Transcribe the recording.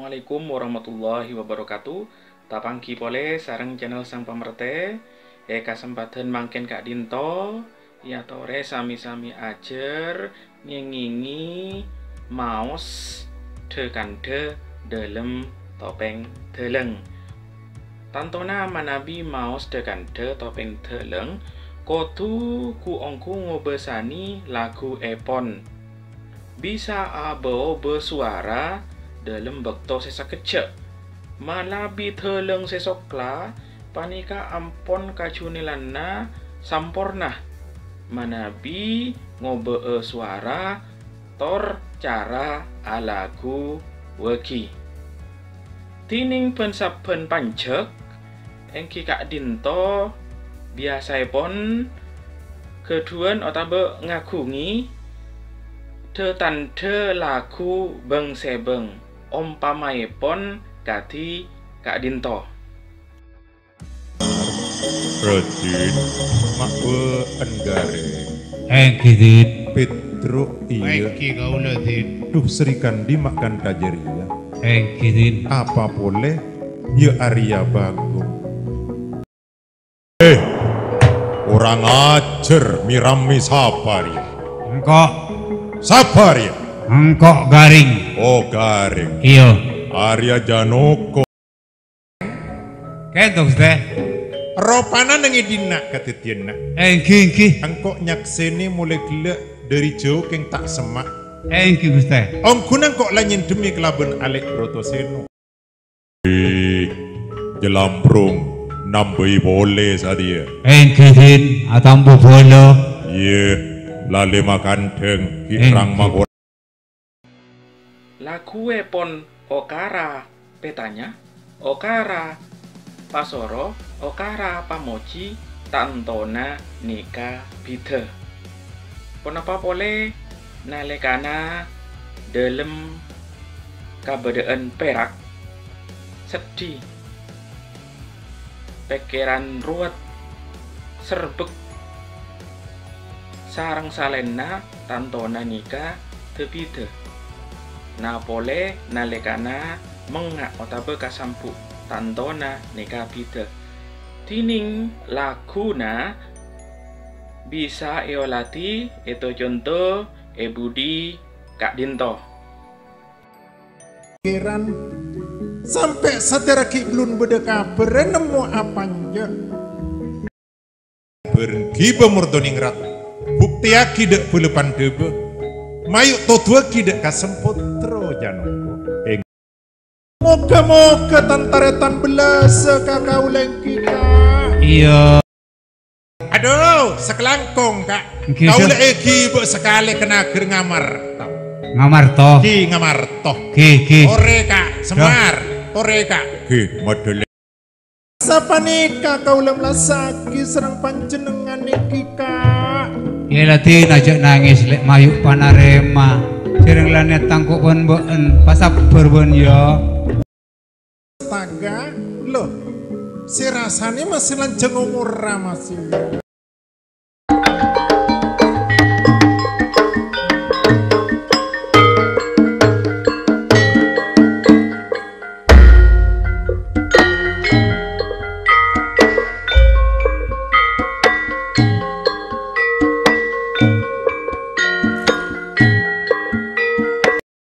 Assalamualaikum warahmatullahi wabarakatuh. Tapangki pole sareng channel Sang Pamerte. Kesempatan mangken Kak Dinto ya tore sami-sami ajer nyengingi maos de kande dalam topeng deleng. Tantona manabi maos de kande topeng deleng kotu ku ongku ngobesani lagu epon. Bisa abo bersuara dalam bekto sesa kecek malabi teleng sesokla panika ampon kacunilana samporna manabi ngobe suara tor cara alagu wegi tining pensapen pancek engki Kak Dinto biasaipun keduan otabe ngagungi de tante lagu beng sebeng ompamaipun kati Kak Dinto. Raden makwe enggare. Kidit. Petro iya. Ki kaula din. Duh Sri Kandi makan kajeria. Kidit. Apa boleh? Ya Arya Bagong. Orang ajar mirami sabar ya. Engkok. Sabar ya. Engkok garing. Oh garing. Iya. Arya Janoko. Ketok teh. Ropana nengi dina katetiana. Engki. Engkok nyakseni mulai gelek dari jauh keng tak semak. Engki Gusti. Ongkuna kok lanyin demi kelaben Alek Brotoseno. Jelamprung nambai boleh sadia. Engki din atambu bolo. Iya, lale makan deng kirang magor. Lagu epon Okara petanya Okara Pasoro Okara Pamoci Tantona Nika Bida. Ponapa pole nalekana dalam kabadaan perak sedih pikiran ruwet serbek sarang salena Tantona Nika Tebida. Napole nalekana mengak otabe kasampu Tantona Nika Bida. Tining laguna bisa eolati itu contoh Budi Kak Dinto. Kiran sampai sateraki belum bedekaber nemu apanya. Bergi bemurdoning rat. Bukti aki dek pelepan debe. Mayuk totua kidak kasempotro janoko. Moga-moga tantaretan belas kakau lengki kak. Iya. Aduh, sekelangkong kak. Kau leki bu sekali kena ger ngamar. Ngamarto. Ki ngamarto. Ki. Ore kak, semar. Ore kak. Ki model. Sapa nikah kau lemlasaki serang panjenengan niki kak. Ya latin aja nangis lek mayuk panarema. Sering lanet tangkuk pun boen pasap berbon ya. Astaga, loh, si rasanya masih lanceng umur masih.